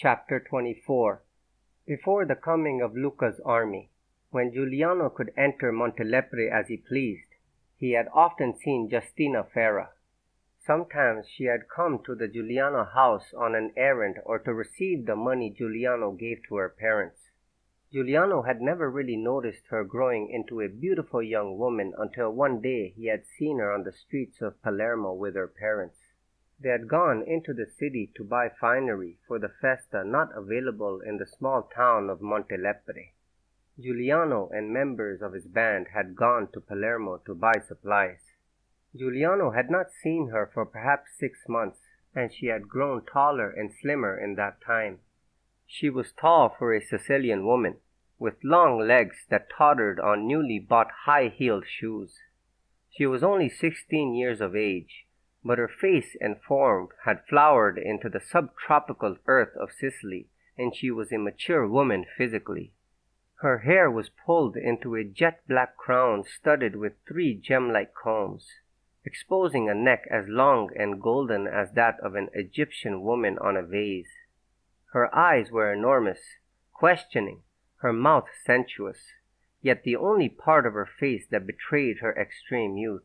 Chapter 24. Before the coming of Luca's army, when Giuliano could enter Montelepre as he pleased, he had often seen Justina Ferra. Sometimes she had come to the Giuliano house on an errand or to receive the money Giuliano gave to her parents. Giuliano had never really noticed her growing into a beautiful young woman until one day he had seen her on the streets of Palermo with her parents. They had gone into the city to buy finery for the festa not available in the small town of Montelepre. Giuliano and members of his band had gone to Palermo to buy supplies. Giuliano had not seen her for perhaps 6 months, and she had grown taller and slimmer in that time. She was tall for a Sicilian woman, with long legs that tottered on newly bought high-heeled shoes. She was only 16 years of age, but her face and form had flowered into the subtropical earth of Sicily, and she was a mature woman physically. Her hair was pulled into a jet-black crown studded with 3 gem-like combs, exposing a neck as long and golden as that of an Egyptian woman on a vase. Her eyes were enormous, questioning, her mouth sensuous, yet the only part of her face that betrayed her extreme youth.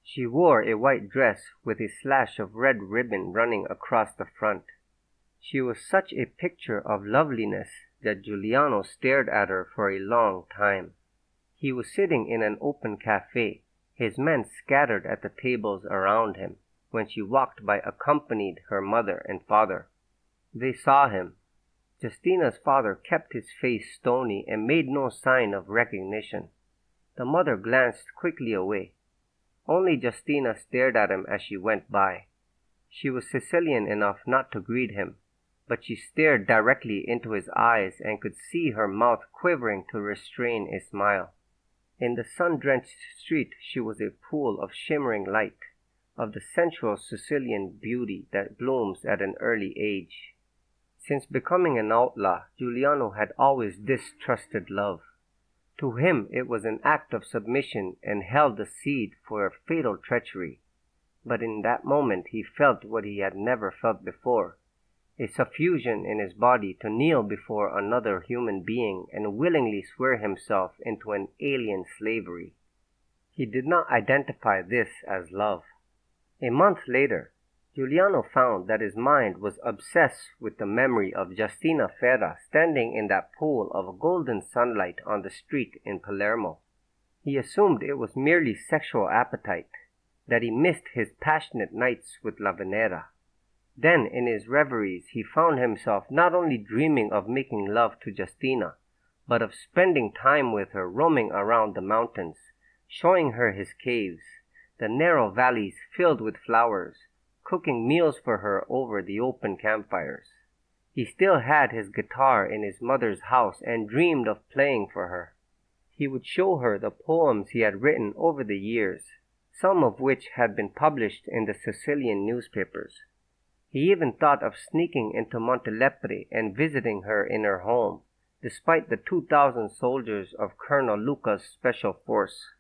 She wore a white dress with a slash of red ribbon running across the front. She was such a picture of loveliness that Giuliano stared at her for a long time. He was sitting in an open cafe, his men scattered at the tables around him, when she walked by accompanied her mother and father. They saw him. Justina's father kept his face stony and made no sign of recognition. The mother glanced quickly away. Only Justina stared at him as she went by. She was Sicilian enough not to greet him, but she stared directly into his eyes and could see her mouth quivering to restrain a smile. In the sun-drenched street she was a pool of shimmering light, of the sensual Sicilian beauty that blooms at an early age. Since becoming an outlaw, Giuliano had always distrusted love. To him it was an act of submission and held the seed for a fatal treachery. But in that moment he felt what he had never felt before, a suffusion in his body to kneel before another human being and willingly swear himself into an alien slavery. He did not identify this as love. A month later, Giuliano found that his mind was obsessed with the memory of Justina Ferra standing in that pool of golden sunlight on the street in Palermo. He assumed it was merely sexual appetite, that he missed his passionate nights with La Venera. Then in his reveries he found himself not only dreaming of making love to Justina, but of spending time with her roaming around the mountains, showing her his caves, the narrow valleys filled with flowers, cooking meals for her over the open campfires. He still had his guitar in his mother's house and dreamed of playing for her. He would show her the poems he had written over the years, some of which had been published in the Sicilian newspapers. He even thought of sneaking into Montelepre and visiting her in her home, despite the 2,000 soldiers of Colonel Luca's special force.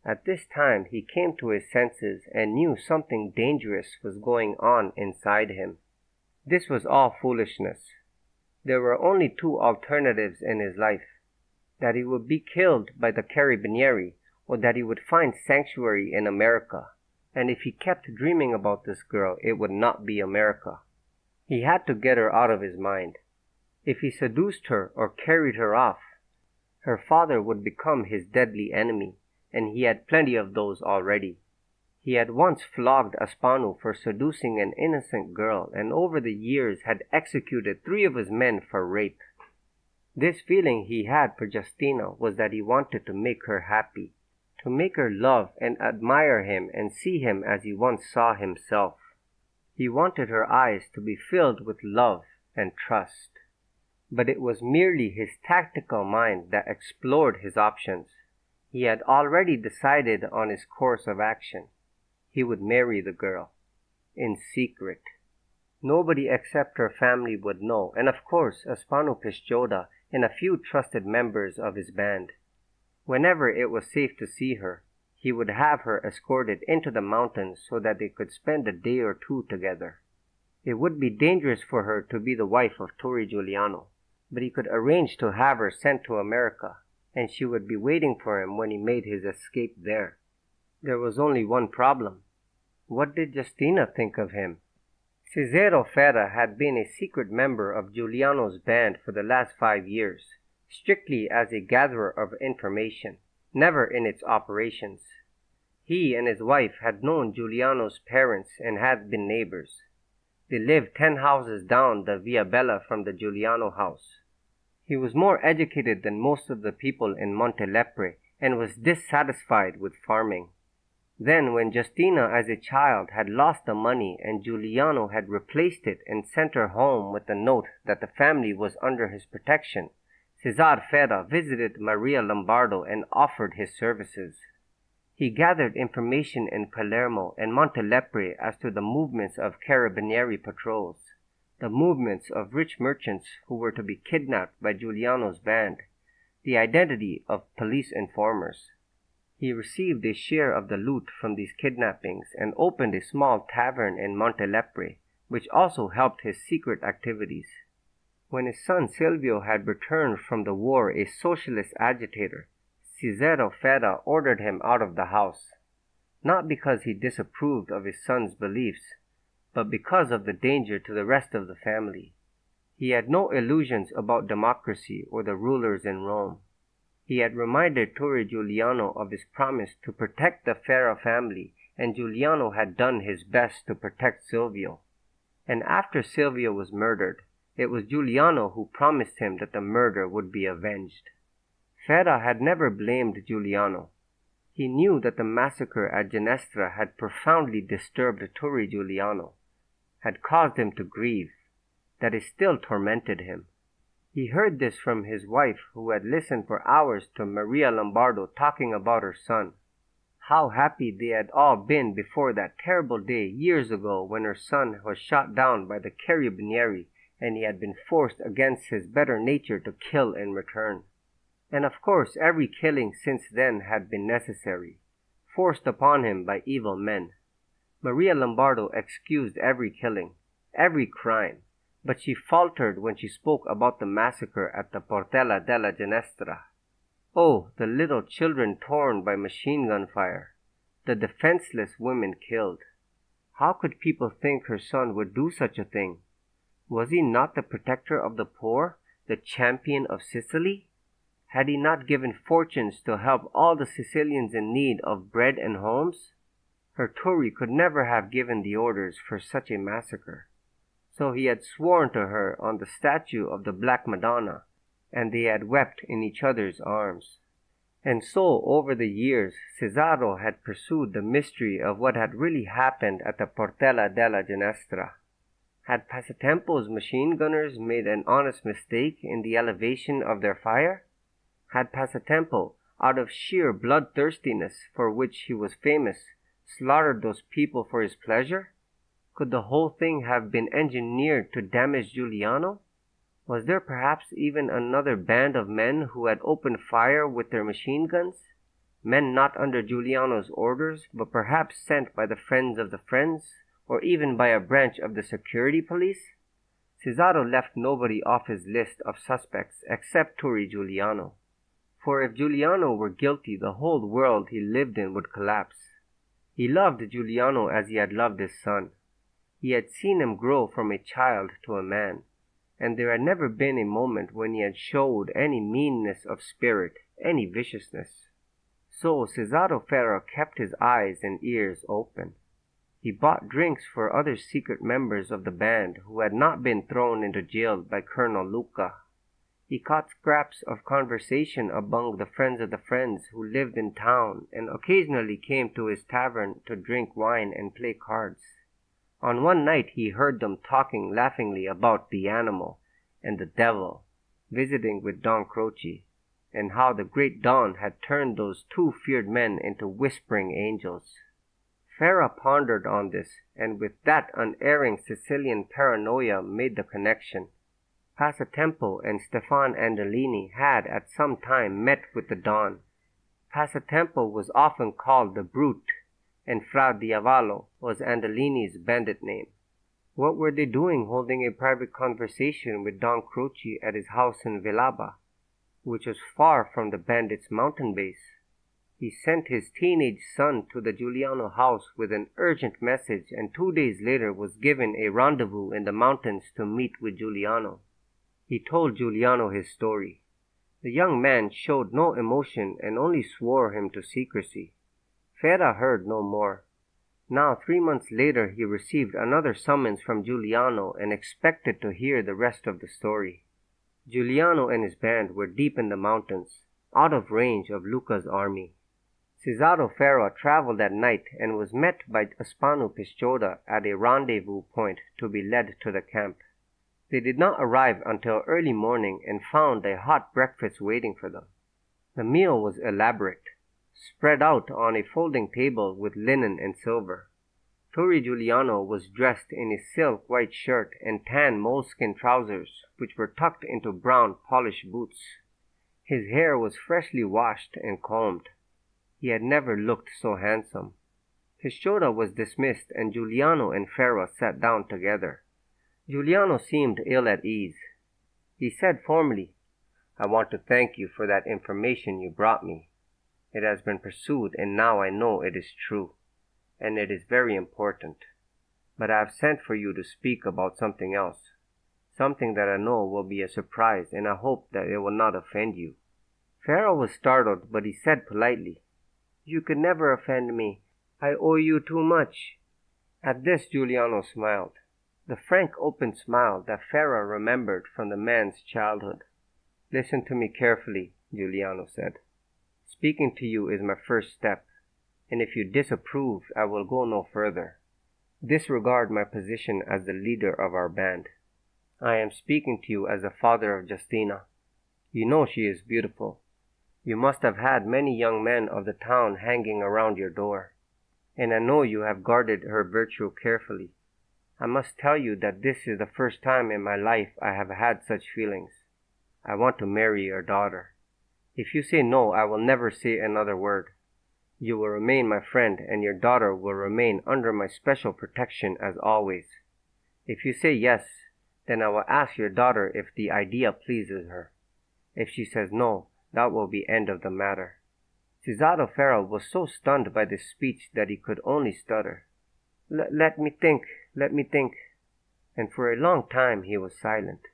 At this time he came to his senses and knew something dangerous was going on inside him. This was all foolishness. There were only 2 alternatives in his life: that he would be killed by the Carabinieri, or that he would find sanctuary in America. And if he kept dreaming about this girl, it would not be America. He had to get her out of his mind. If he seduced her or carried her off, her father would become his deadly enemy, and he had plenty of those already. He had once flogged Aspano for seducing an innocent girl, and over the years had executed 3 of his men for rape. This feeling he had for Justina was that he wanted to make her happy, to make her love and admire him and see him as he once saw himself. He wanted her eyes to be filled with love and trust. But it was merely his tactical mind that explored his options. He had already decided on his course of action. He would marry the girl, in secret. Nobody except her family would know, and of course Aspano Pisciotta and a few trusted members of his band. Whenever it was safe to see her, he would have her escorted into the mountains so that they could spend a day or 2 together. It would be dangerous for her to be the wife of Turi Guiliano, but he could arrange to have her sent to America, and she would be waiting for him when he made his escape there. There was only one problem. What did Justina think of him? Cesare Ferra had been a secret member of Giuliano's band for the last 5 years, strictly as a gatherer of information, never in its operations. He and his wife had known Giuliano's parents and had been neighbors. They lived 10 houses down the Via Bella from the Giuliano house. He was more educated than most of the people in Montelepre and was dissatisfied with farming. Then, when Justina as a child had lost the money and Giuliano had replaced it and sent her home with a note that the family was under his protection, Cesare Ferra visited Maria Lombardo and offered his services. He gathered information in Palermo and Montelepre as to the movements of carabinieri patrols, the movements of rich merchants who were to be kidnapped by Giuliano's band, the identity of police informers. He received a share of the loot from these kidnappings and opened a small tavern in Montelepre, which also helped his secret activities. When his son Silvio had returned from the war a socialist agitator, Cesare Ferra ordered him out of the house, not because he disapproved of his son's beliefs, but because of the danger to the rest of the family. He had no illusions about democracy or the rulers in Rome. He had reminded Turi Guiliano of his promise to protect the Ferra family, and Giuliano had done his best to protect Silvio. And after Silvio was murdered, it was Giuliano who promised him that the murder would be avenged. Ferra had never blamed Giuliano. He knew that the massacre at Ginestra had profoundly disturbed Turi Guiliano, had caused him to grieve, that it still tormented him. He heard this from his wife, who had listened for hours to Maria Lombardo talking about her son. How happy they had all been before that terrible day years ago when her son was shot down by the carabinieri and he had been forced against his better nature to kill in return. And of course every killing since then had been necessary, forced upon him by evil men. Maria Lombardo excused every killing, every crime, but she faltered when she spoke about the massacre at the Portella della Ginestra. Oh, the little children torn by machine gun fire, the defenseless women killed. How could people think her son would do such a thing? Was he not the protector of the poor, the champion of Sicily? Had he not given fortunes to help all the Sicilians in need of bread and homes? Her Turi could never have given the orders for such a massacre. So he had sworn to her on the statue of the Black Madonna, and they had wept in each other's arms. And so, over the years, Cesaro had pursued the mystery of what had really happened at the Portella della Ginestra. Had Passatempo's machine gunners made an honest mistake in the elevation of their fire? Had Passatempo, out of sheer bloodthirstiness for which he was famous, slaughtered those people for his pleasure? Could the whole thing have been engineered to damage Giuliano? Was there perhaps even another band of men who had opened fire with their machine guns? Men not under Giuliano's orders, but perhaps sent by the friends of the friends, or even by a branch of the security police? Cesaro left nobody off his list of suspects except Turi Guiliano. For if Giuliano were guilty, the whole world he lived in would collapse. He loved Giuliano as he had loved his son. He had seen him grow from a child to a man, and there had never been a moment when he had showed any meanness of spirit, any viciousness. So Cesaro Ferra kept his eyes and ears open. He bought drinks for other secret members of the band who had not been thrown into jail by Colonel Luca. He caught scraps of conversation among the friends of the friends who lived in town and occasionally came to his tavern to drink wine and play cards. On one night he heard them talking laughingly about the animal and the devil, visiting with Don Croce, and how the great Don had turned those two feared men into whispering angels. Ferra pondered on this, and with that unerring Sicilian paranoia made the connection. Passatempo and Stefan Andolini had at some time met with the Don. Passatempo was often called the Brute, and Fra Diavolo was Andolini's bandit name. What were they doing holding a private conversation with Don Croce at his house in Villaba, which was far from the bandits' mountain base? He sent his teenage son to the Giuliano house with an urgent message, and 2 days later was given a rendezvous in the mountains to meet with Giuliano. He told Giuliano his story. The young man showed no emotion and only swore him to secrecy. Fera heard no more. Now, 3 months later, he received another summons from Giuliano and expected to hear the rest of the story. Giuliano and his band were deep in the mountains, out of range of Luca's army. Cesaro Ferra traveled at night and was met by Aspano Pisciotta at a rendezvous point to be led to the camp. They did not arrive until early morning and found a hot breakfast waiting for them. The meal was elaborate, spread out on a folding table with linen and silver. Turi Guiliano was dressed in a silk white shirt and tan moleskin trousers, which were tucked into brown polished boots. His hair was freshly washed and combed. He had never looked so handsome. Pisciotta was dismissed and Giuliano and Ferra sat down together. Giuliano seemed ill at ease. He said formally, "I want to thank you for that information you brought me. It has been pursued and now I know it is true, and it is very important. But I have sent for you to speak about something else, something that I know will be a surprise and I hope that it will not offend you." Ferra was startled, but he said politely, "You could never offend me. I owe you too much." At this Giuliano smiled, the frank open smile that Ferra remembered from the man's childhood. "Listen to me carefully," Giuliano said. "Speaking to you is my first step, and if you disapprove, I will go no further. Disregard my position as the leader of our band. I am speaking to you as the father of Justina. You know she is beautiful. You must have had many young men of the town hanging around your door, and I know you have guarded her virtue carefully. I must tell you that this is the first time in my life I have had such feelings. I want to marry your daughter. If you say no, I will never say another word. You will remain my friend, and your daughter will remain under my special protection as always. If you say yes, then I will ask your daughter if the idea pleases her. If she says no, that will be end of the matter." Cesaro Ferra was so stunned by this speech that he could only stutter. Let me think, and for a long time he was silent.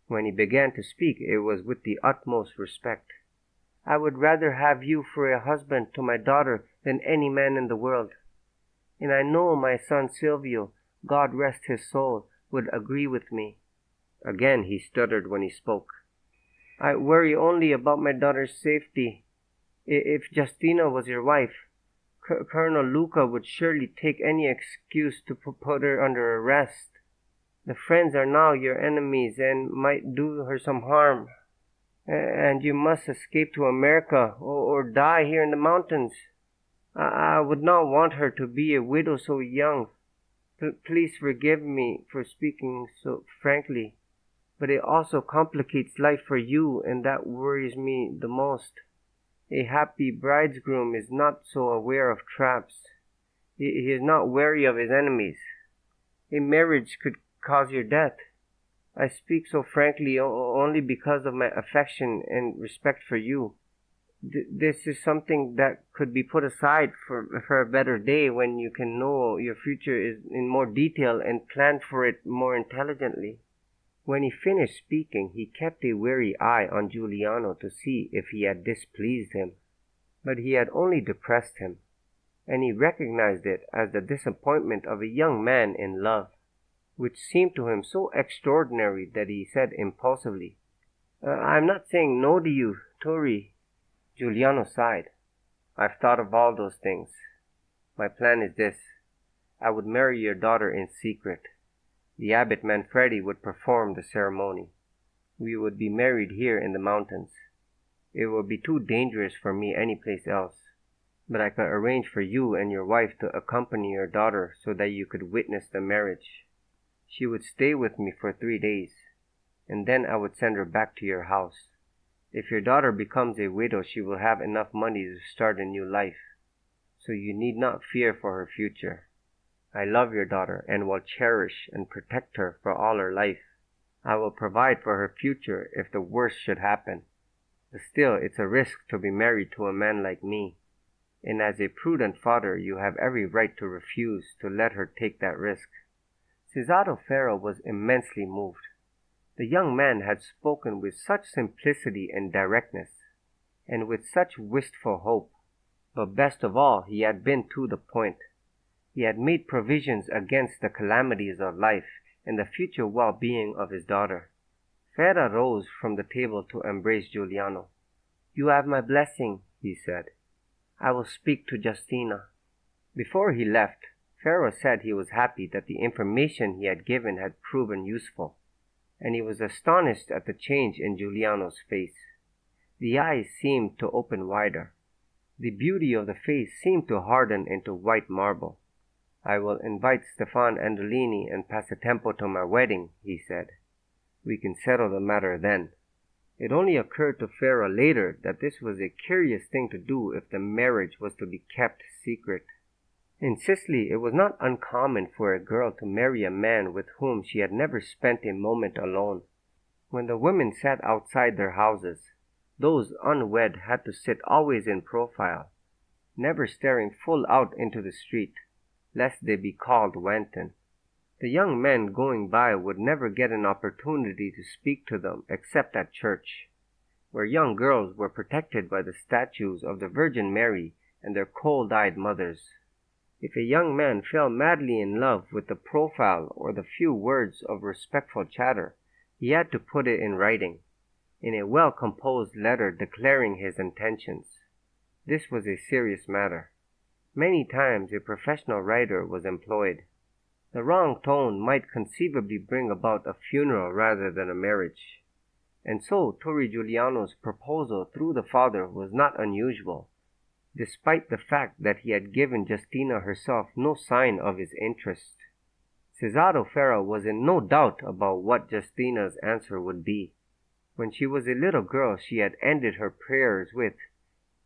When he began to speak, it was with the utmost respect. "I would rather have you for a husband to my daughter than any man in the world. And I know my son Silvio, God rest his soul, would agree with me." Again he stuttered when he spoke. "I worry only about my daughter's safety. If Justina was your wife, Colonel Luca would surely take any excuse to put her under arrest. The friends are now your enemies and might do her some harm. And you must escape to America or die here in the mountains. I would not want her to be a widow so young. Please forgive me for speaking so frankly, but it also complicates life for you, and that worries me the most. A happy bridegroom is not so aware of traps. He is not wary of his enemies. A marriage could cause your death. I speak so frankly only because of my affection and respect for you. This is something that could be put aside for a better day when you can know your future is in more detail and plan for it more intelligently." When he finished speaking, he kept a wary eye on Giuliano to see if he had displeased him. But he had only depressed him, and he recognized it as the disappointment of a young man in love, which seemed to him so extraordinary that he said impulsively, "I'm not saying no to you, Turi." Giuliano sighed. "I've thought of all those things. My plan is this. I would marry your daughter in secret. The abbot Manfredi would perform the ceremony. We would be married here in the mountains. It would be too dangerous for me any place else, but I could arrange for you and your wife to accompany your daughter so that you could witness the marriage. She would stay with me for 3 days, and then I would send her back to your house. If your daughter becomes a widow, she will have enough money to start a new life, so you need not fear for her future. I love your daughter and will cherish and protect her for all her life. I will provide for her future if the worst should happen. But still, it's a risk to be married to a man like me. And as a prudent father, you have every right to refuse to let her take that risk." Cesare Ferro was immensely moved. The young man had spoken with such simplicity and directness, and with such wistful hope. But best of all, he had been to the point. He had made provisions against the calamities of life and the future well-being of his daughter. Ferra rose from the table to embrace Giuliano. "You have my blessing," he said. "I will speak to Justina." Before he left, Ferro said he was happy that the information he had given had proven useful, and he was astonished at the change in Giuliano's face. The eyes seemed to open wider. The beauty of the face seemed to harden into white marble. "I will invite Stefan Andolini and Passatempo to my wedding," he said. "We can settle the matter then." It only occurred to Ferro later that this was a curious thing to do if the marriage was to be kept secret. In Sicily, it was not uncommon for a girl to marry a man with whom she had never spent a moment alone. When the women sat outside their houses, those unwed had to sit always in profile, never staring full out into the street, lest they be called wanton. The young men going by would never get an opportunity to speak to them except at church, where young girls were protected by the statues of the Virgin Mary and their cold-eyed mothers. If a young man fell madly in love with the profile or the few words of respectful chatter, he had to put it in writing, in a well-composed letter declaring his intentions. This was a serious matter. Many times a professional writer was employed. The wrong tone might conceivably bring about a funeral rather than a marriage. And so Turi Guiliano's proposal through the father was not unusual, despite the fact that he had given Justina herself no sign of his interest. Cesare Ferro was in no doubt about what Justina's answer would be. When she was a little girl, she had ended her prayers with,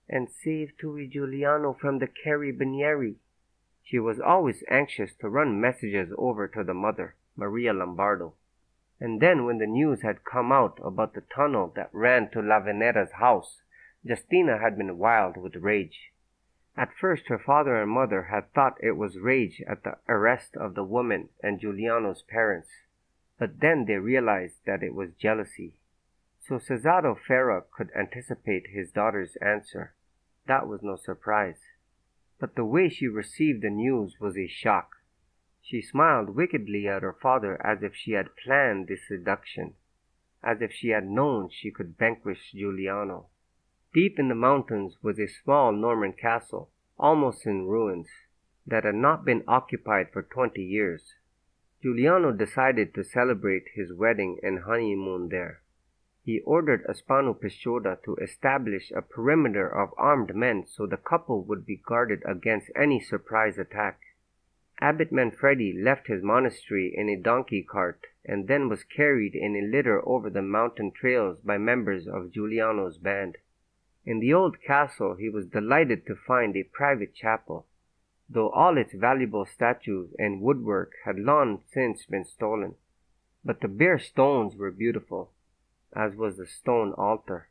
"And save Turi Guiliano from the carabinieri." She was always anxious to run messages over to the mother, Maria Lombardo. And then when the news had come out about the tunnel that ran to La Venera's house, Justina had been wild with rage. At first her father and mother had thought it was rage at the arrest of the woman and Giuliano's parents, but then they realized that it was jealousy. So Cesare Ferro could anticipate his daughter's answer. That was no surprise. But the way she received the news was a shock. She smiled wickedly at her father as if she had planned the seduction, as if she had known she could vanquish Giuliano. Deep in the mountains was a small Norman castle, almost in ruins, that had not been occupied for 20 years. Giuliano decided to celebrate his wedding and honeymoon there. He ordered Spano Pisciotta to establish a perimeter of armed men so the couple would be guarded against any surprise attack. Abbot Manfredi left his monastery in a donkey cart and then was carried in a litter over the mountain trails by members of Giuliano's band. In the old castle he was delighted to find a private chapel, though all its valuable statues and woodwork had long since been stolen. But the bare stones were beautiful, as was the stone altar.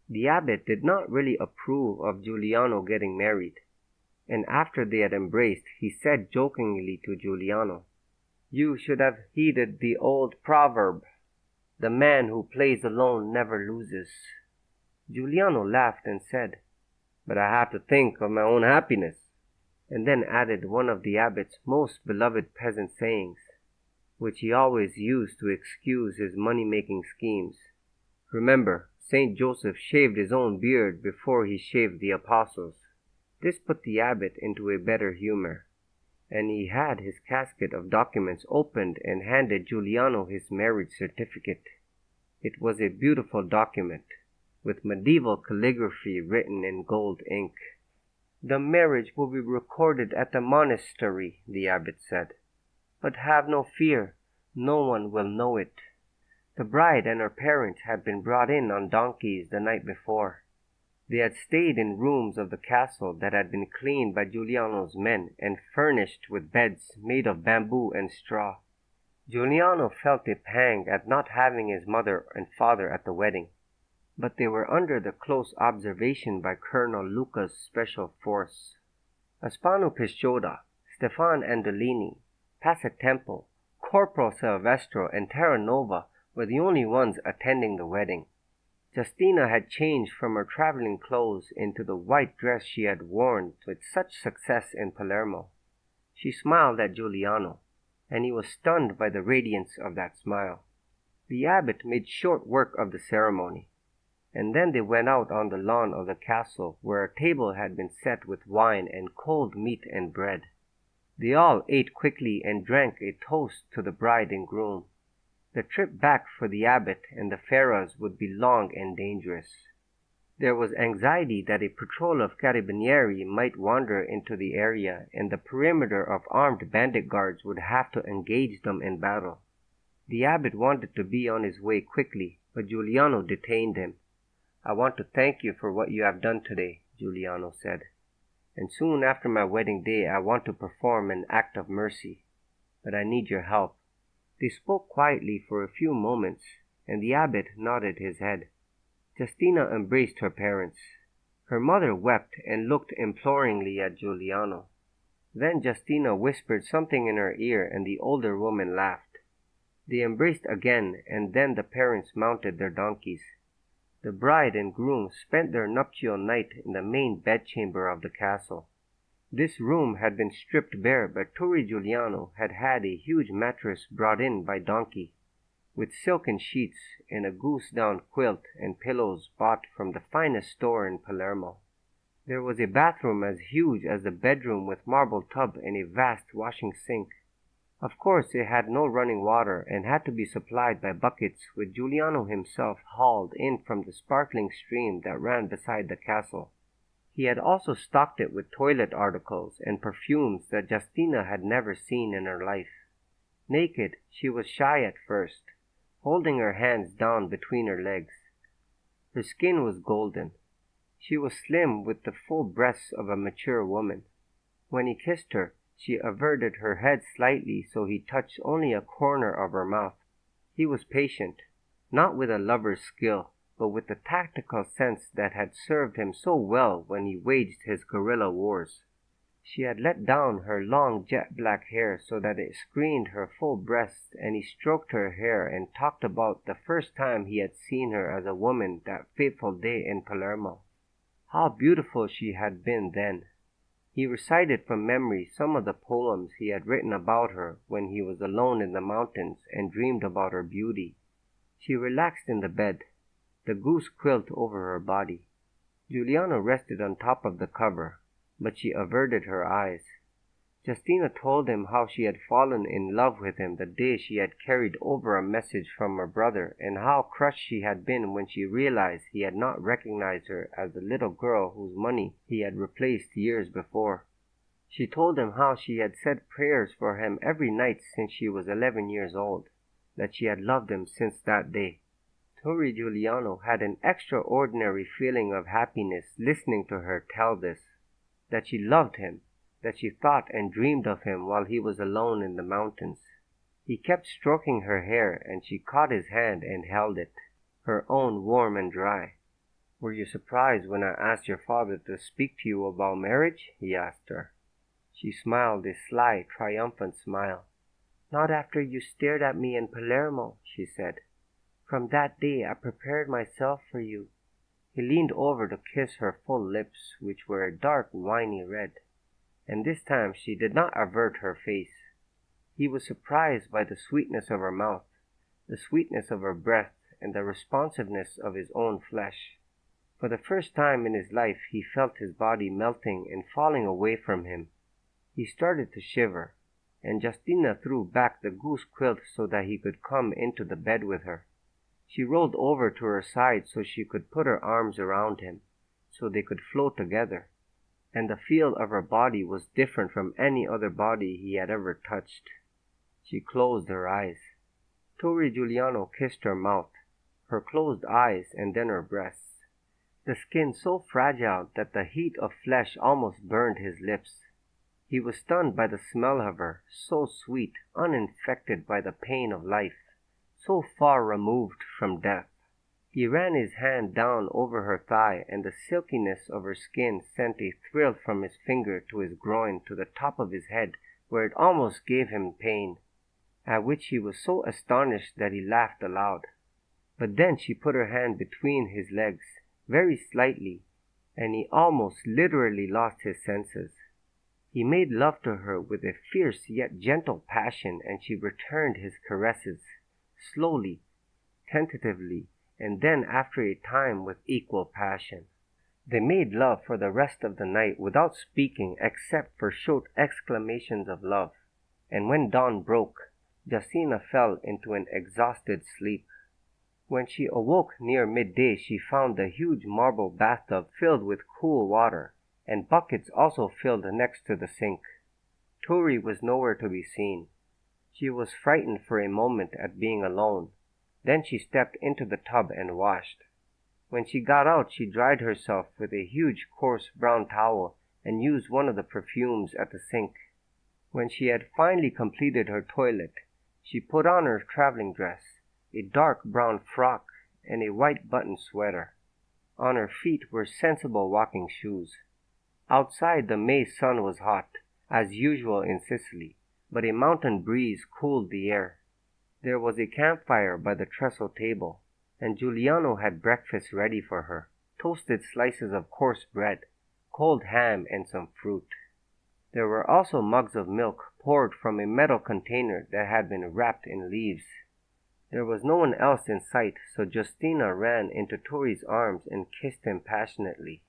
The abbot did not really approve of Giuliano getting married, and after they had embraced, he said jokingly to Giuliano, "You should have heeded the old proverb, 'The man who plays alone never loses.'" Giuliano laughed and said, "But I have to think of my own happiness," and then added one of the abbot's most beloved peasant sayings, which he always used to excuse his money-making schemes. "Remember, Saint Joseph shaved his own beard before he shaved the apostles." This put the abbot into a better humor, and he had his casket of documents opened and handed Giuliano his marriage certificate. It was a beautiful document, with medieval calligraphy written in gold ink. "The marriage will be recorded at the monastery," the abbot said. "But have no fear, no one will know it." The bride and her parents had been brought in on donkeys the night before. They had stayed in rooms of the castle that had been cleaned by Giuliano's men and furnished with beds made of bamboo and straw. Giuliano felt a pang at not having his mother and father at the wedding, but they were under the close observation by Colonel Luca's special force. Aspano Pisciotta, Stefan Andolini, Passatempo, Corporal Silvestro, and Terranova were the only ones attending the wedding. Justina had changed from her traveling clothes into the white dress she had worn with such success in Palermo. She smiled at Giuliano, and he was stunned by the radiance of that smile. The abbot made short work of the ceremony, and then they went out on the lawn of the castle where a table had been set with wine and cold meat and bread. They all ate quickly and drank a toast to the bride and groom. The trip back for the abbot and the Ferras would be long and dangerous. There was anxiety that a patrol of carabinieri might wander into the area and the perimeter of armed bandit guards would have to engage them in battle. The abbot wanted to be on his way quickly, but Giuliano detained him. "I want to thank you for what you have done today," Giuliano said. "And soon after my wedding day I want to perform an act of mercy. But I need your help." They spoke quietly for a few moments, and the abbot nodded his head. Justina embraced her parents. Her mother wept and looked imploringly at Giuliano. Then Justina whispered something in her ear, and the older woman laughed. They embraced again, and then the parents mounted their donkeys. The bride and groom spent their nuptial night in the main bedchamber of the castle. This room had been stripped bare, but Turi Guiliano had had a huge mattress brought in by donkey, with silken sheets and a goose-down quilt and pillows bought from the finest store in Palermo. There was a bathroom as huge as the bedroom with marble tub and a vast washing sink. Of course it had no running water and had to be supplied by buckets which Giuliano himself hauled in from the sparkling stream that ran beside the castle. He had also stocked it with toilet articles and perfumes that Justina had never seen in her life. Naked, she was shy at first, holding her hands down between her legs. Her skin was golden. She was slim with the full breasts of a mature woman. When he kissed her, she averted her head slightly so he touched only a corner of her mouth. He was patient, not with a lover's skill, but with the tactical sense that had served him so well when he waged his guerrilla wars. She had let down her long jet-black hair so that it screened her full breasts, and he stroked her hair and talked about the first time he had seen her as a woman that fateful day in Palermo. How beautiful she had been then! He recited from memory some of the poems he had written about her when he was alone in the mountains and dreamed about her beauty. She relaxed in the bed, the goose quilt over her body. Giuliano rested on top of the cover, but she averted her eyes. Justina told him how she had fallen in love with him the day she had carried over a message from her brother, and how crushed she had been when she realized he had not recognized her as the little girl whose money he had replaced years before. She told him how she had said prayers for him every night since she was 11 years old, that she had loved him since that day. Turi Guiliano had an extraordinary feeling of happiness listening to her tell this, that she loved him, that she thought and dreamed of him while he was alone in the mountains. He kept stroking her hair, and she caught his hand and held it, her own warm and dry. "Were you surprised when I asked your father to speak to you about marriage?" he asked her. She smiled a sly, triumphant smile. "Not after you stared at me in Palermo," she said. "From that day I prepared myself for you." He leaned over to kiss her full lips, which were a dark, winy red, and this time she did not avert her face. He was surprised by the sweetness of her mouth, the sweetness of her breath, and the responsiveness of his own flesh. For the first time in his life he felt his body melting and falling away from him. He started to shiver, and Justina threw back the goose quilt so that he could come into the bed with her. She rolled over to her side so she could put her arms around him, so they could float together, and the feel of her body was different from any other body he had ever touched. She closed her eyes. Turi Guiliano kissed her mouth, her closed eyes, and then her breasts. the skin so fragile that the heat of flesh almost burned his lips. He was stunned by the smell of her, so sweet, uninfected by the pain of life, so far removed from death. He ran his hand down over her thigh, and the silkiness of her skin sent a thrill from his finger to his groin to the top of his head, where it almost gave him pain, at which he was so astonished that he laughed aloud. But then she put her hand between his legs, very slightly, and he almost literally lost his senses. He made love to her with a fierce yet gentle passion, and she returned his caresses, slowly, tentatively, and then after a time with equal passion. They made love for the rest of the night without speaking except for short exclamations of love, and when dawn broke, Justina fell into an exhausted sleep. When she awoke near midday, she found the huge marble bathtub filled with cool water, and buckets also filled next to the sink. Turi was nowhere to be seen. She was frightened for a moment at being alone. Then she stepped into the tub and washed. When she got out, she dried herself with a huge coarse brown towel and used one of the perfumes at the sink. When she had finally completed her toilet, she put on her traveling dress, a dark brown frock, and a white button sweater. On her feet were sensible walking shoes. Outside, the May sun was hot, as usual in Sicily, but a mountain breeze cooled the air. There was a campfire by the trestle table, and Guiliano had breakfast ready for her, toasted slices of coarse bread, cold ham, and some fruit. There were also mugs of milk poured from a metal container that had been wrapped in leaves. There was no one else in sight, so Justina ran into Turi's arms and kissed him passionately.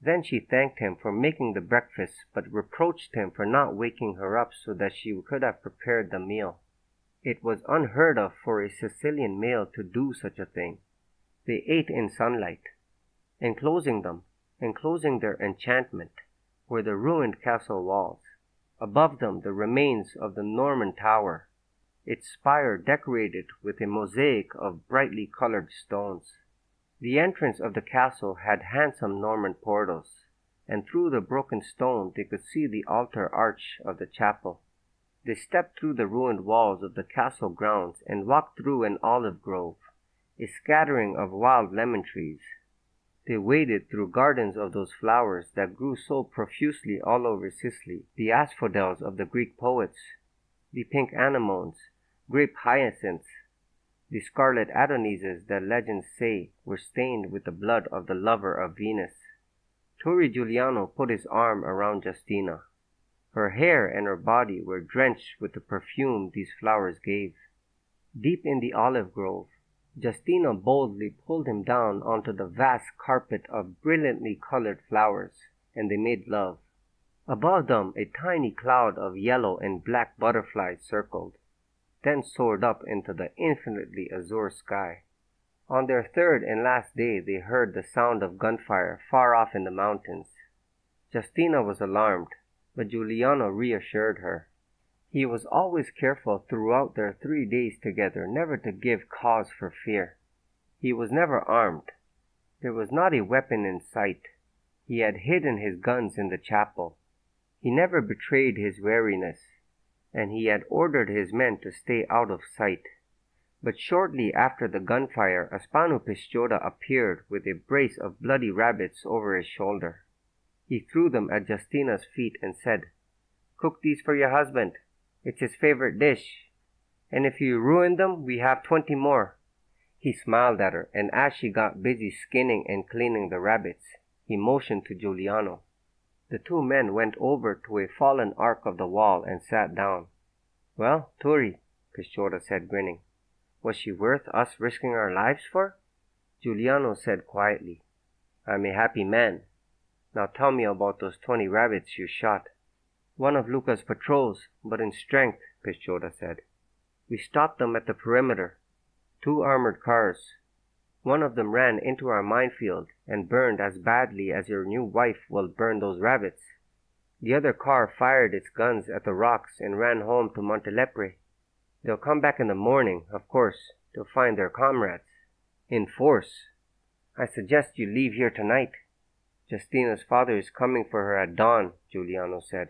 Then she thanked him for making the breakfast, but reproached him for not waking her up so that she could have prepared the meal. It was unheard of for a Sicilian male to do such a thing. They ate in sunlight. Enclosing their enchantment, were the ruined castle walls. Above them the remains of the Norman tower, its spire decorated with a mosaic of brightly colored stones. The entrance of the castle had handsome Norman portals, and through the broken stone they could see the altar arch of the chapel. They stepped through the ruined walls of the castle grounds and walked through an olive grove, a scattering of wild lemon trees. They waded through gardens of those flowers that grew so profusely all over Sicily, the asphodels of the Greek poets, the pink anemones, grape hyacinths, the scarlet adonises that legends say were stained with the blood of the lover of Venus. Turi Guiliano put his arm around Justina. Her hair and her body were drenched with the perfume these flowers gave. Deep in the olive grove, Justina boldly pulled him down onto the vast carpet of brilliantly colored flowers, and they made love. Above them, a tiny cloud of yellow and black butterflies circled, then soared up into the infinitely azure sky. On their third and last day, they heard the sound of gunfire far off in the mountains. Justina was alarmed, but Guiliano reassured her. He was always careful throughout their 3 days together never to give cause for fear. He was never armed. There was not a weapon in sight. He had hidden his guns in the chapel. He never betrayed his wariness, and he had ordered his men to stay out of sight. But shortly after the gunfire, Aspano Pisciotta appeared with a brace of bloody rabbits over his shoulder. He threw them at Justina's feet and said, "Cook these for your husband. It's his favorite dish. And if you ruin them, we have 20 more. He smiled at her, and as she got busy skinning and cleaning the rabbits, he motioned to Guiliano. The two men went over to a fallen arc of the wall and sat down. "Well, Turi," Pisciotta said, grinning, "was she worth us risking our lives for?" Guiliano said quietly, "I'm a happy man. Now tell me about those 20 rabbits you shot." "One of Luca's patrols, but in strength," Pisciotta said. "We stopped them at the perimeter. 2 armored cars. One of them ran into our minefield and burned as badly as your new wife will burn those rabbits. The other car fired its guns at the rocks and ran home to Montelepre. They'll come back in the morning, of course, to find their comrades. In force. I suggest you leave here tonight. Justina's father is coming for her at dawn, Giuliano said.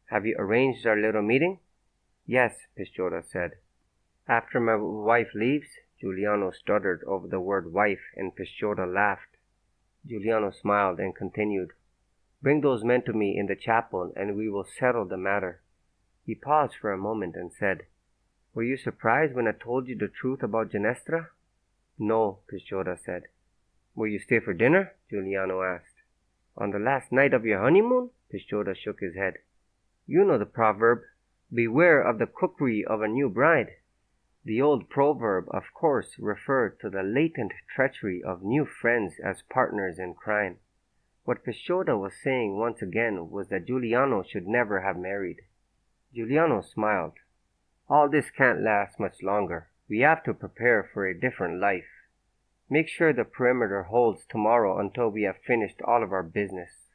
Have you arranged our little meeting? Yes, Pisciota said. After my wife leaves? Giuliano stuttered over the word wife, and Pisciota laughed. Giuliano smiled and continued. Bring those men to me in the chapel, and we will settle the matter. He paused for a moment and said, Were you surprised when I told you the truth about Ginestra? No, Pisciota said. Will you stay for dinner? Giuliano asked. On the last night of your honeymoon? Pisciota shook his head. You know the proverb, beware of the cookery of a new bride. The old proverb, of course, referred to the latent treachery of new friends as partners in crime. What Pisciota was saying once again was that Giuliano should never have married. Giuliano smiled. All this can't last much longer. We have to prepare for a different life. Make sure the perimeter holds tomorrow until we have finished all of our business.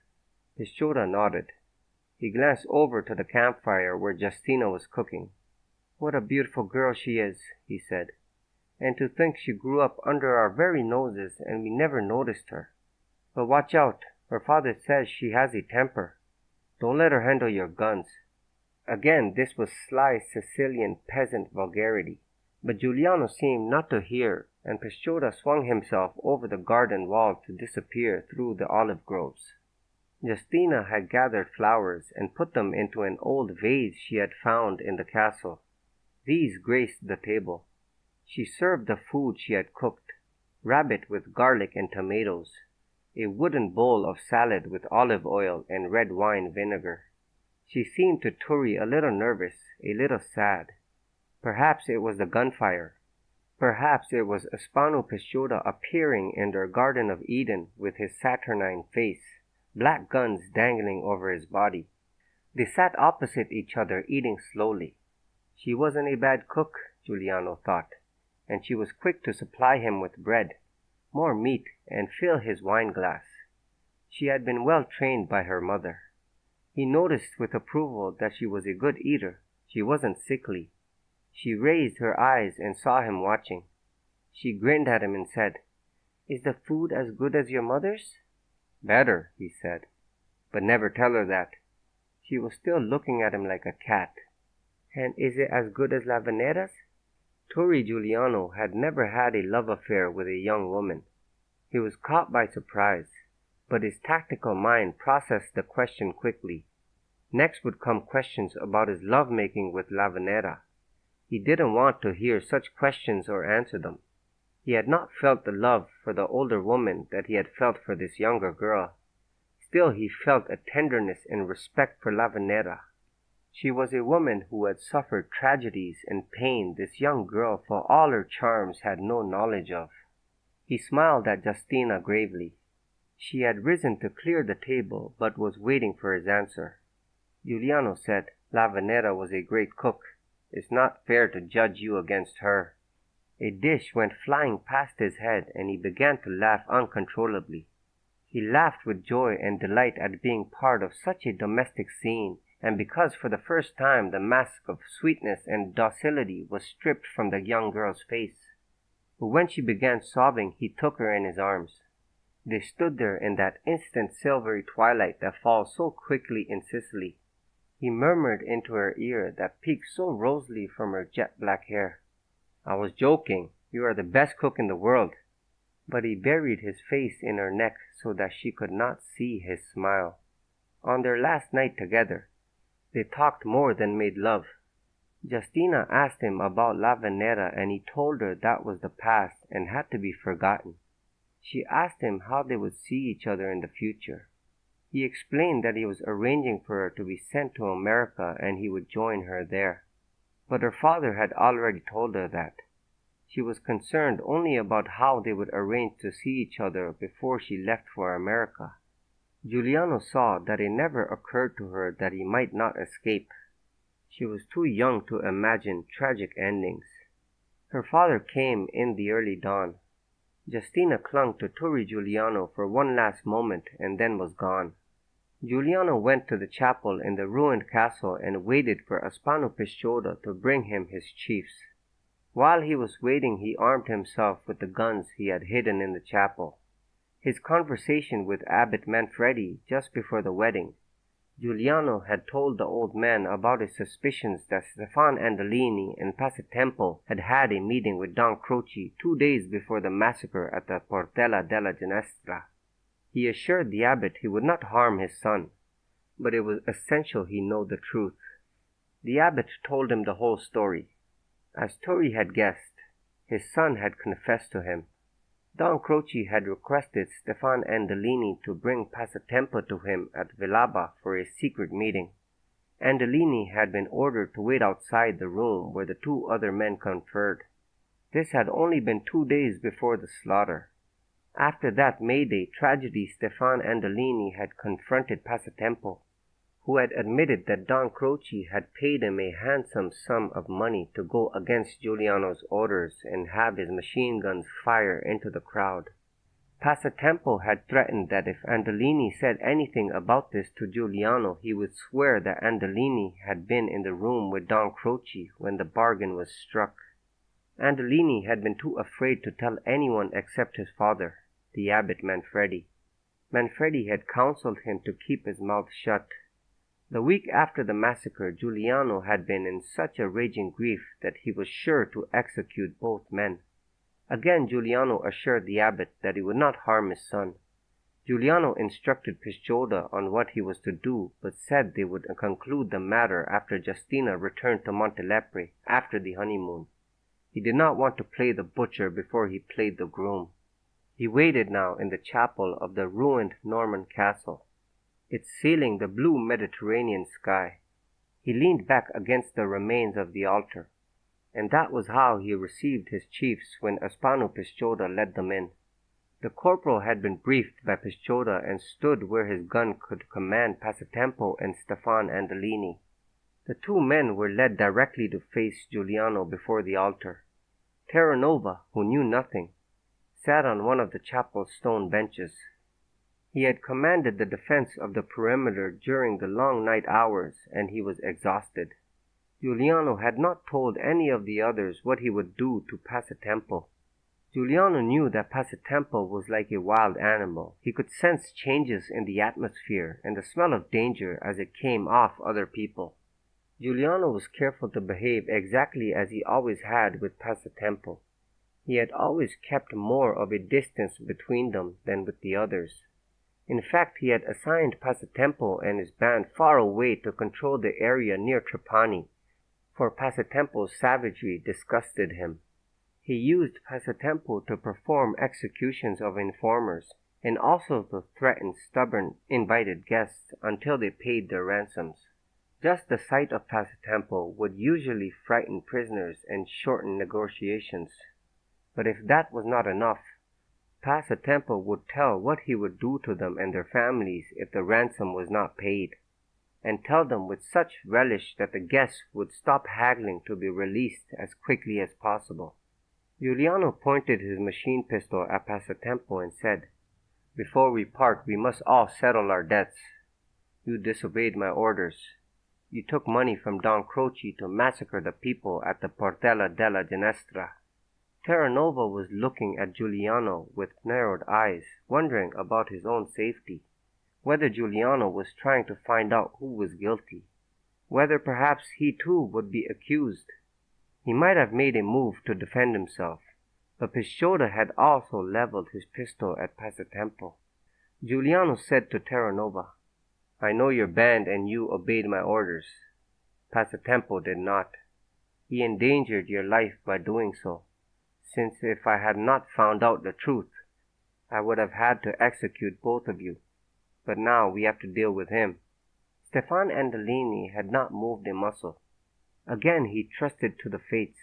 Pisciota nodded. He glanced over to the campfire where Justina was cooking. What a beautiful girl she is, he said. And to think she grew up under our very noses and we never noticed her. But watch out, her father says she has a temper. Don't let her handle your guns. Again, this was sly Sicilian peasant vulgarity. But Giuliano seemed not to hear, and Pisciota swung himself over the garden wall to disappear through the olive groves. Justina had gathered flowers and put them into an old vase she had found in the castle. These graced the table. She served the food she had cooked, rabbit with garlic and tomatoes, a wooden bowl of salad with olive oil and red wine vinegar. She seemed to Turi a little nervous, a little sad. Perhaps it was the gunfire. Perhaps it was Spinoff Pisciota appearing in their Garden of Eden with his saturnine face, black guns dangling over his body. They sat opposite each other eating slowly. She wasn't a bad cook, Giuliano thought, and she was quick to supply him with bread, more meat, and fill his wine glass. She had been well trained by her mother. He noticed with approval that she was a good eater. She wasn't sickly. She raised her eyes and saw him watching. She grinned at him and said, Is the food as good as your mother's? Better, he said. But never tell her that. She was still looking at him like a cat. And is it as good as La Venera's? Turi Guiliano had never had a love affair with a young woman. He was caught by surprise, but his tactical mind processed the question quickly. Next would come questions about his love-making with La Venera. He didn't want to hear such questions or answer them. He had not felt the love for the older woman that he had felt for this younger girl. Still he felt a tenderness and respect for La Venera. She was a woman who had suffered tragedies and pain this young girl, for all her charms, had no knowledge of. He smiled at Justina gravely. She had risen to clear the table, but was waiting for his answer. Giuliano said, La Venera was a great cook. It's not fair to judge you against her. A dish went flying past his head, and he began to laugh uncontrollably. He laughed with joy and delight at being part of such a domestic scene, and because for the first time the mask of sweetness and docility was stripped from the young girl's face. But when she began sobbing, he took her in his arms. They stood there in that instant silvery twilight that falls so quickly in Sicily. He murmured into her ear that peeked so rosily from her jet black hair. I was joking. You are the best cook in the world. But he buried his face in her neck so that she could not see his smile. On their last night together, they talked more than made love. Justina asked him about La Venera, and he told her that was the past and had to be forgotten. She asked him how they would see each other in the future. He explained that he was arranging for her to be sent to America and he would join her there. But her father had already told her that. She was concerned only about how they would arrange to see each other before she left for America. Giuliano saw that it never occurred to her that he might not escape. She was too young to imagine tragic endings. Her father came in the early dawn. Justina clung to Turi Guiliano for one last moment and then was gone. Giuliano went to the chapel in the ruined castle and waited for Spinoff Pisciota to bring him his chiefs. While he was waiting, he armed himself with the guns he had hidden in the chapel. His conversation with Abbot Manfredi just before the wedding. Giuliano had told the old man about his suspicions that Stefan Andolini and Passatempo had had a meeting with Don Croce 2 days before the massacre at the Portella della Ginestra. He assured the abbot he would not harm his son, but it was essential he know the truth. The abbot told him the whole story. As Turi had guessed, his son had confessed to him. Don Croce had requested Stefan Andolini to bring Passatempo to him at Villaba for a secret meeting. Andolini had been ordered to wait outside the room where the 2 other men conferred. This had only been 2 days before the slaughter. After that May Day tragedy, Stefan Andolini had confronted Passatempo, who had admitted that Don Croce had paid him a handsome sum of money to go against Giuliano's orders and have his machine guns fire into the crowd. Passatempo had threatened that if Andolini said anything about this to Giuliano, he would swear that Andolini had been in the room with Don Croce when the bargain was struck. Andolini had been too afraid to tell anyone except his father, the abbot Manfredi. Manfredi had counseled him to keep his mouth shut. The week after the massacre, Giuliano had been in such a raging grief that he was sure to execute both men. Again Giuliano assured the abbot that he would not harm his son. Giuliano instructed Pisciotta on what he was to do, but said they would conclude the matter after Justina returned to Montelepre after the honeymoon. He did not want to play the butcher before he played the groom. He waited now in the chapel of the ruined Norman castle, its ceiling the blue Mediterranean sky. He leaned back against the remains of the altar, and that was how he received his chiefs when Aspano Pisciotta led them in. The corporal had been briefed by Pisciotta and stood where his gun could command Passatempo and Stefan Andolini. The 2 men were led directly to face Giuliano before the altar. Terranova, who knew nothing, sat on one of the chapel's stone benches. He had commanded the defense of the perimeter during the long night hours, and he was exhausted. Giuliano had not told any of the others what he would do to Passatempo. Giuliano knew that Passatempo was like a wild animal. He could sense changes in the atmosphere and the smell of danger as it came off other people. Giuliano was careful to behave exactly as he always had with Passatempo. He had always kept more of a distance between them than with the others. In fact, he had assigned Passatempo and his band far away to control the area near Trapani, for Passatempo's savagery disgusted him. He used Passatempo to perform executions of informers, and also to threaten stubborn invited guests until they paid their ransoms. Just the sight of Passatempo would usually frighten prisoners and shorten negotiations. But if that was not enough, Passatempo would tell what he would do to them and their families if the ransom was not paid, and tell them with such relish that the guests would stop haggling to be released as quickly as possible. Giuliano pointed his machine pistol at Passatempo and said, "Before we part, we must all settle our debts. You disobeyed my orders. You took money from Don Croce to massacre the people at the Portella della Ginestra." Terranova was looking at Giuliano with narrowed eyes, wondering about his own safety, whether Giuliano was trying to find out who was guilty, whether perhaps he too would be accused. He might have made a move to defend himself, but Pisciotta had also leveled his pistol at Passatempo. Giuliano said to Terranova, "I know your band and you obeyed my orders. Passatempo did not. He endangered your life by doing so, since if I had not found out the truth, I would have had to execute both of you. But now we have to deal with him." Stefan Andolini had not moved a muscle. Again he trusted to the fates.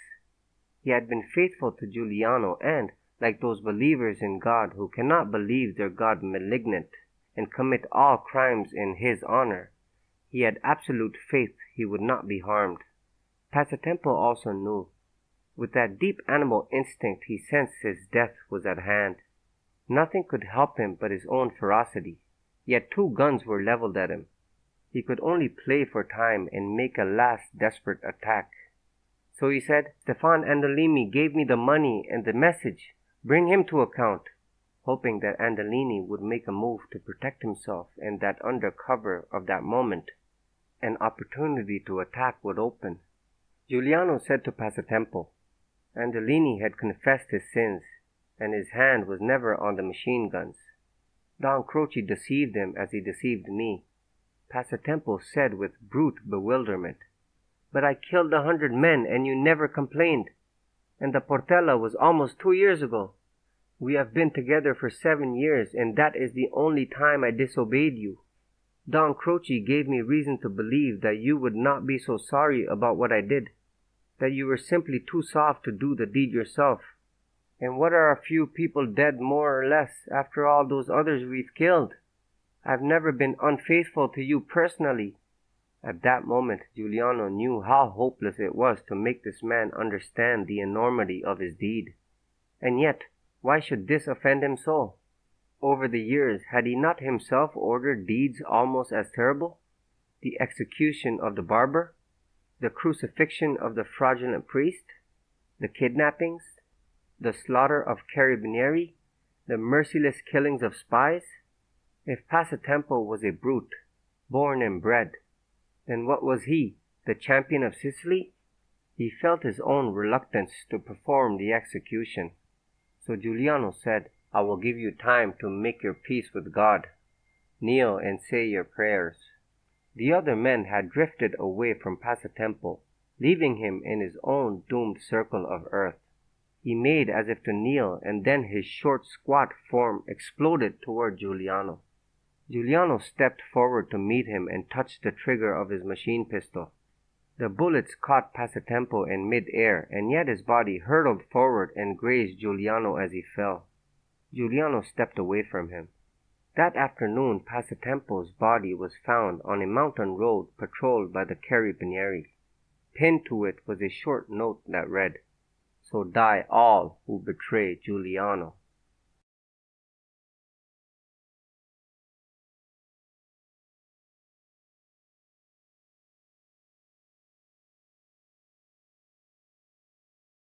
He had been faithful to Giuliano and, like those believers in God who cannot believe their God malignant and commit all crimes in his honor, he had absolute faith he would not be harmed. Passatempo also knew. With that deep animal instinct he sensed his death was at hand. Nothing could help him but his own ferocity, yet 2 guns were leveled at him. He could only play for time and make a last desperate attack. So he said, "Stefan Andolini gave me the money and the message. Bring him to account." hoping that Andolini would make a move to protect himself and that under cover of that moment, an opportunity to attack would open. Giuliano said to Passatempo, Andolini had confessed his sins, and his hand was never on the machine guns. Don Croce deceived him as he deceived me. Passatempo said with brute bewilderment, But I killed 100 men and you never complained. And the Portella was almost 2 years ago. We have been together for 7 years, and that is the only time I disobeyed you. Don Croce gave me reason to believe that you would not be so sorry about what I did, that you were simply too soft to do the deed yourself. And what are a few people dead more or less after all those others we've killed? I've never been unfaithful to you personally. At that moment, Giuliano knew how hopeless it was to make this man understand the enormity of his deed. And yet, why should this offend him so? Over the years, had he not himself ordered deeds almost as terrible? The execution of the barber? The crucifixion of the fraudulent priest? The kidnappings? The slaughter of carabinieri? The merciless killings of spies? If Passatempo was a brute, born and bred, then what was he, the champion of Sicily? He felt his own reluctance to perform the execution. So Giuliano said, I will give you time to make your peace with God. Kneel and say your prayers. The other men had drifted away from Passatempo, leaving him in his own doomed circle of earth. He made as if to kneel, and then his short, squat form exploded toward Giuliano. Giuliano stepped forward to meet him and touched the trigger of his machine pistol. The bullets caught Passatempo in mid-air, and yet his body hurtled forward and grazed Giuliano as he fell. Giuliano stepped away from him. That afternoon, Passatempo's body was found on a mountain road patrolled by the carabinieri. Pinned to it was a short note that read, So die all who betray Giuliano.